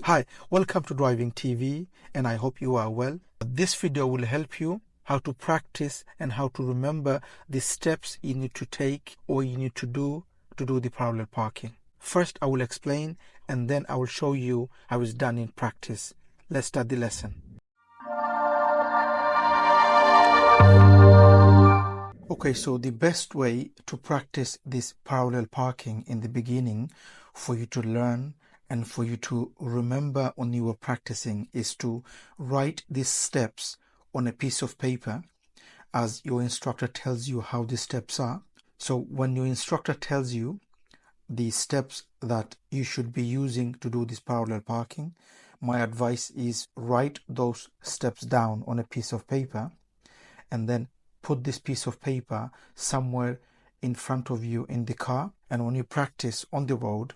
Hi, welcome to Driving TV, and I hope you are well. This video will help you how to practice and how to remember the steps you need to take or you need to do the parallel parking. First, I will explain and then I will show you how it's done in practice. Let's start the lesson. Okay, so the best way to practice this parallel parking in the beginning for you to learn and for you to remember when you were practicing is to write these steps on a piece of paper as your instructor tells you how the steps are. So when your instructor tells you the steps that you should be using to do this parallel parking, my advice is write those steps down on a piece of paper and then put this piece of paper somewhere in front of you in the car. And when you practice on the road,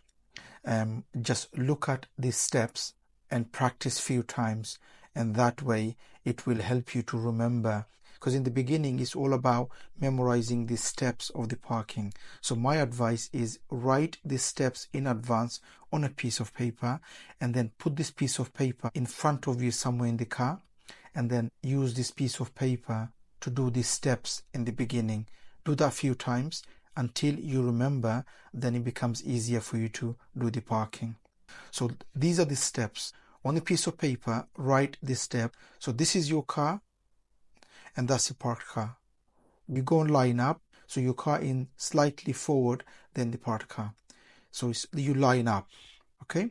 just look at these steps and practice few times, and that way it will help you to remember, because in the beginning it's all about memorizing the steps of the parking. So my advice is write these steps in advance on a piece of paper and then put this piece of paper in front of you somewhere in the car, and then use this piece of paper to do these steps in the beginning. Do that a few times until you remember, then it becomes easier for you to do the parking. So these are the steps. On a piece of paper, write this step. So this is your car and that's the parked car. You go and line up, so your car in slightly forward than the parked car. So you line up, okay?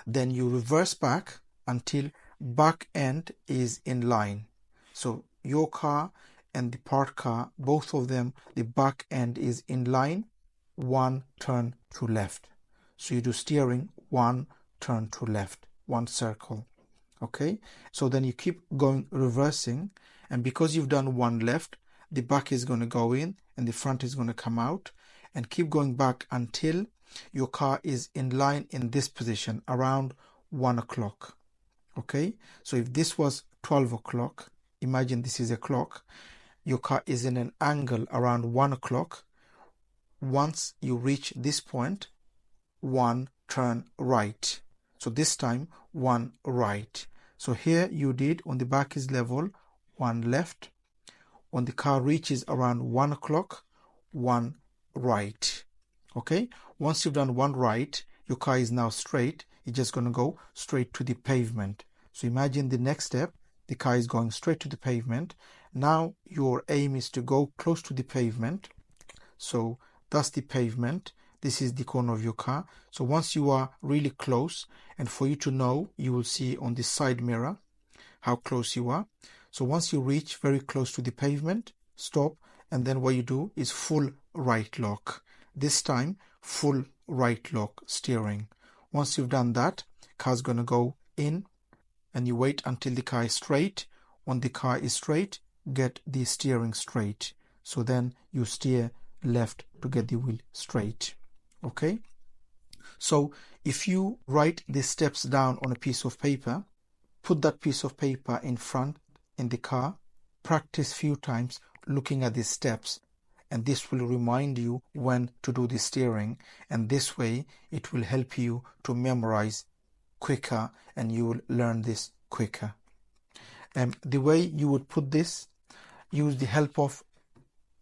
Then you reverse back until back end is in line. So your car and the parked car, both of them, the back end is in line, one turn to left. So you do steering, one turn to left, one circle. Okay, so then you keep going reversing, and because you've done one left, the back is going to go in and the front is going to come out, and keep going back until your car is in line in this position around 1 o'clock. Okay, so if this was 12 o'clock, imagine this is a clock, your car is in an angle around 1 o'clock. Once you reach this point, one turn right. So this time, one right. So here you did, on the back is level, one left. When the car reaches around 1 o'clock, one right. Okay? Once you've done one right, your car is now straight. You're just going to go straight to the pavement. So imagine the next step, the car is going straight to the pavement. Now your aim is to go close to the pavement. So that's the pavement. This is the corner of your car. So once you are really close, and for you to know, you will see on the side mirror how close you are. So once you reach very close to the pavement, stop, and then what you do is full right lock. This time, full right lock steering. Once you've done that, car's going to go in, and you wait until the car is straight. When the car is straight, get the steering straight. So then you steer left to get the wheel straight. Okay? So if you write the steps down on a piece of paper, put that piece of paper in front in the car, practice few times looking at the steps, and this will remind you when to do the steering, and this way it will help you to memorize quicker and you will learn this quicker. The way you would put this, use the help of,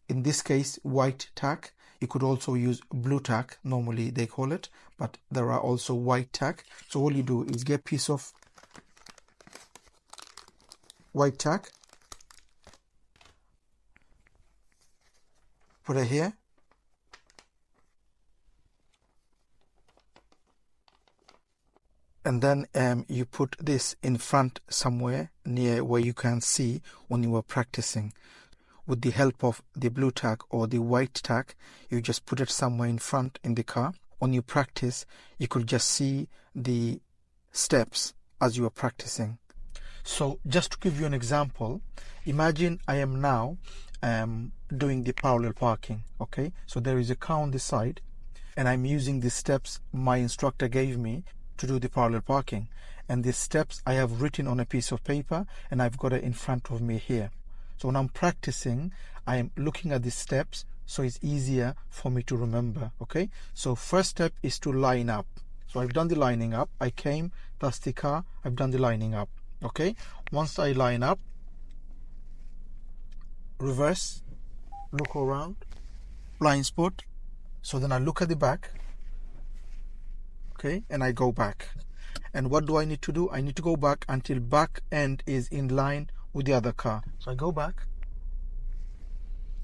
in this case, white tack. You could also use blue tack, normally they call it, but there are also white tack. So all you do is get a piece of white tack, put it here, and then you put this in front somewhere near where you can see when you are practicing. With the help of the blue tack or the white tack, you just put it somewhere in front in the car. When you practice, you could just see the steps as you are practicing. So just to give you an example, imagine I am now doing the parallel parking. Okay, so there is a car on the side and I'm using the steps my instructor gave me to do the parallel parking, and the steps I have written on a piece of paper and I've got it in front of me here. So when I'm practicing, I am looking at the steps, so it's easier for me to remember. Okay, so first step is to line up. So I've done the lining up. I came, That's the car. I've done the lining up. Okay, once I line up, reverse, look around, blind spot. So then I look at the back, okay, and I go back. And what do I need to do? I need to go back until back end is in line with the other car. So I go back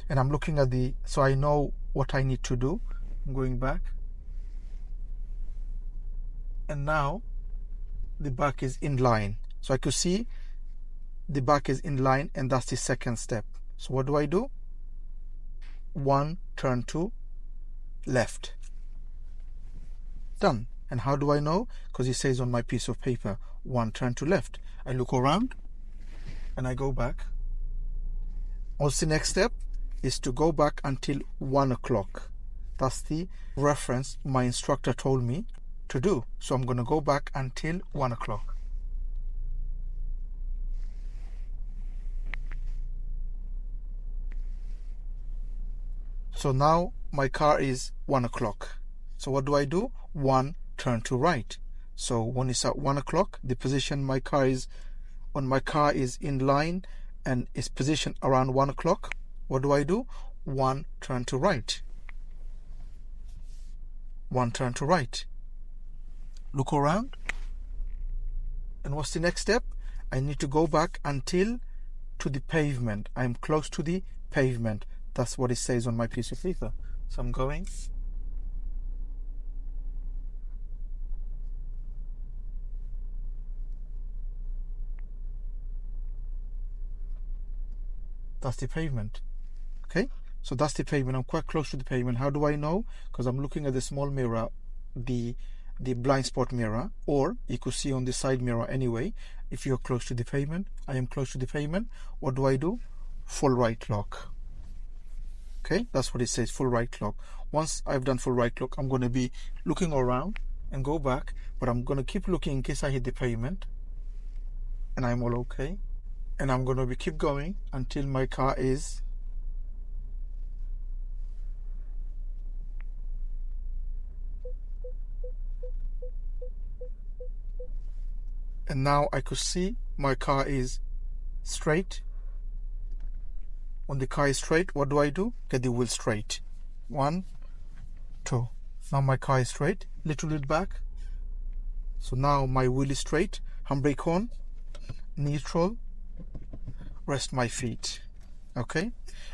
and I'm looking at the, so I know what I need to do. I'm going back. And now the back is in line. So I could see the back is in line, and that's the second step. So what do I do? One, turn to left. Done. And how do I know? Because it says on my piece of paper, one, turn to left. I look around and I go back. What's the next step? Is to go back until 1 o'clock. That's the reference my instructor told me to do. So I'm going to go back until 1 o'clock. So now my car is 1 o'clock. So what do I do? One, turn to right. So when it's at 1 o'clock, the position my car is on, my car is in line and is positioned around 1 o'clock. What do I do? One, turn to right. One, turn to right. Look around. And what's the next step? I need to go back until to the pavement. I'm close to the pavement. That's what it says on my piece of paper. So I'm going. That's the pavement. Okay, so that's the pavement. I'm quite close to the pavement. How do I know? Because I'm looking at the small mirror, the blind spot mirror, or you could see on the side mirror anyway. If you're close to the pavement, I am close to the pavement. What do I do? Full right lock. Okay, that's what it says, full right lock. Once I've done full right lock, I'm going to be looking around and go back, but I'm going to keep looking in case I hit the pavement, and I'm all okay. And I'm going to be keep going until my car is and now I could see my car is straight. When the car is straight, what do? Get the wheel straight. 1, 2. Now my car is straight. Little bit back. So now my wheel is straight. Handbrake on. Neutral. Rest my feet. Okay,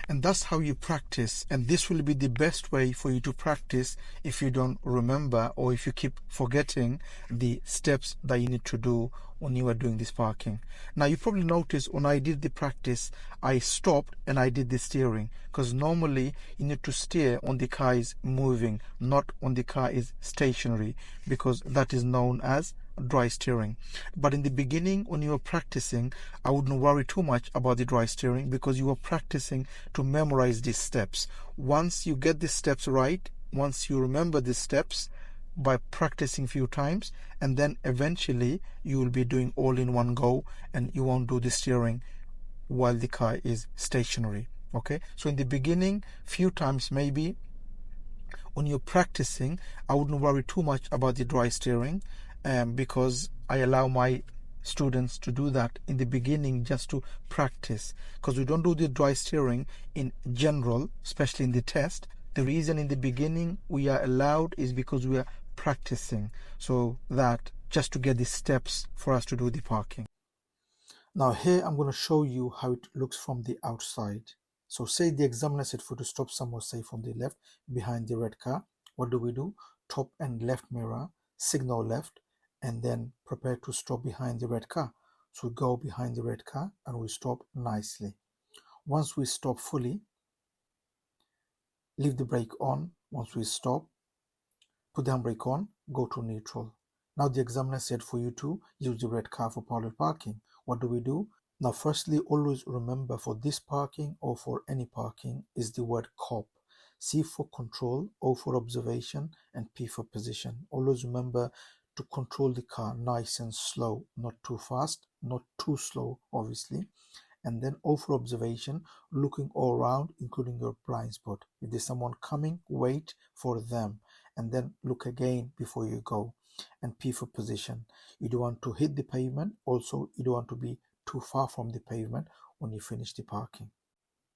and that's how you practice, and this will be the best way for you to practice if you don't remember or if you keep forgetting the steps that you need to do when you are doing this parking. Now you probably noticed when I did the practice, I stopped and I did the steering, because normally you need to steer when the car is moving, not when the car is stationary, because that is known as dry steering. But in the beginning, when you were practicing, I wouldn't worry too much about the dry steering, because you were practicing to memorize these steps. Once you get the steps right, once you remember the steps by practicing a few times, and then eventually you will be doing all in one go, and you won't do the steering while the car is stationary. Okay, so in the beginning, few times maybe when you're practicing, I wouldn't worry too much about the dry steering, because I allow my students to do that in the beginning just to practice, because we don't do the dry steering in general, especially in the test. The reason in the beginning we are allowed is because we are practicing, so that just to get the steps for us to do the parking. Now here I'm going to show you how it looks from the outside. So say the examiner said for to stop somewhere, say from the left behind the red car. What do? Top and left mirror, signal left, and then prepare to stop behind the red car. So we go behind the red car and we stop nicely. Once we stop fully, leave the brake on. Once we stop, put the handbrake on, go to neutral. Now the examiner said for you to use the red car for parallel parking. What do? Now firstly, always remember for this parking or for any parking is the word COP. C for control, O for observation, and P for position. Always remember to control the car nice and slow, not too fast, not too slow, obviously. And then O for observation, looking all around, including your blind spot. If there's someone coming, wait for them, and then look again before you go. and P for position. You don't want to hit the pavement. Also, you don't want to be too far from the pavement when you finish the parking.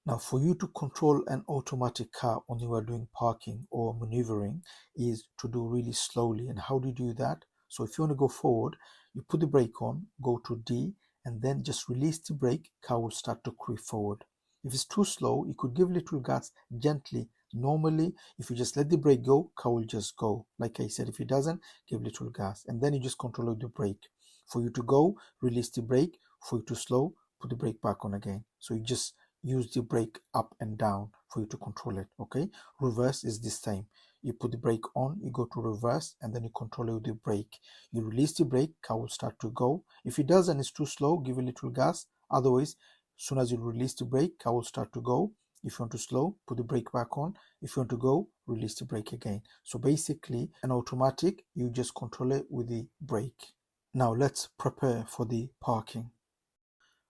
Now, for you to control an automatic car when you are doing parking or maneuvering is to do really slowly. And how do you do that? So if you want to go forward, you put the brake on, go to D, and then just release the brake, car will start to creep forward. If it's too slow, you could give little gas gently. Normally, if you just let the brake go, car will just go. Like I said, if it doesn't, give little gas. And then you just control the brake. For you to go, release the brake. For you to slow, put the brake back on again. So you just use the brake up and down for you to control it. Okay, reverse is the same. You put the brake on, you go to reverse, and then you control it with the brake. You release the brake, car will start to go. If it does and it's too slow, give a little gas. Otherwise, as soon as you release the brake, car will start to go. If you want to slow, put the brake back on. If you want to go, release the brake again. So basically, an automatic, you just control it with the brake. Now let's prepare for the parking.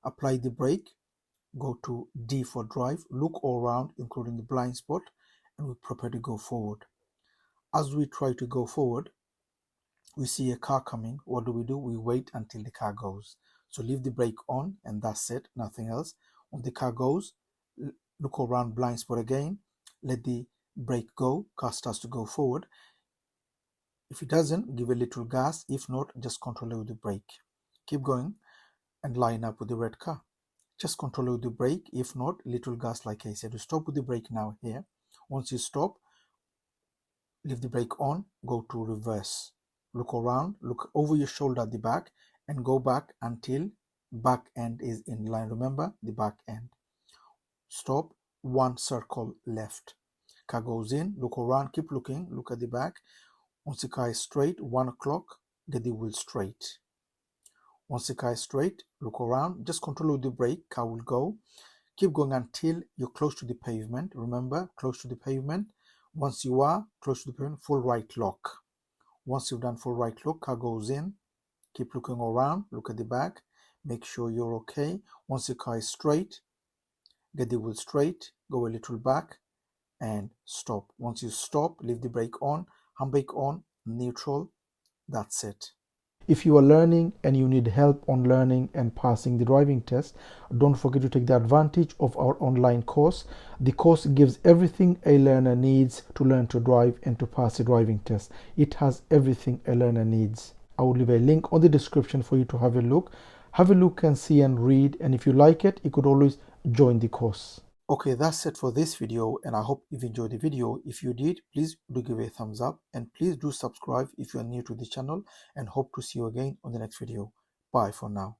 Apply the brake. Go to D for drive, look all around including the blind spot, and we prepare to go forward. As we try to go forward, we see a car coming. What do? We wait until the car goes. So leave the brake on and that's it, nothing else. When the car goes, look around, blind spot again, let the brake go, car starts to go forward. If it doesn't, give a little gas. If not, just control it with the brake. Keep going and line up with the red car. Just control it with the brake. If not, little gas like I said. You stop with the brake now here. Once you stop, leave the brake on, go to reverse. Look around, look over your shoulder at the back and go back until back end is in line. Remember the back end. Stop, one circle left. Car goes in, look around, keep looking, look at the back. Once the car is straight, 1 o'clock, get the wheel straight. Once the car is straight, look around, just control with the brake, car will go. Keep going until you're close to the pavement. Remember, close to the pavement. Once you are close to the pavement, full right lock. Once you've done full right lock, car goes in. Keep looking around, look at the back, make sure you're okay. Once the car is straight, get the wheel straight, go a little back and stop. Once you stop, leave the brake on, handbrake on, neutral, that's it. If you are learning and you need help on learning and passing the driving test, don't forget to take the advantage of our online course. The course gives everything a learner needs to learn to drive and to pass the driving test. It has everything a learner needs. I will leave a link on the description for you to have a look. Have a look and see and read, and if you like it, you could always join the course. Okay, that's it for this video, and I hope you've enjoyed the video. If you did, please do give it a thumbs up and please do subscribe if you are new to the channel, and hope to see you again on the next video. Bye for now.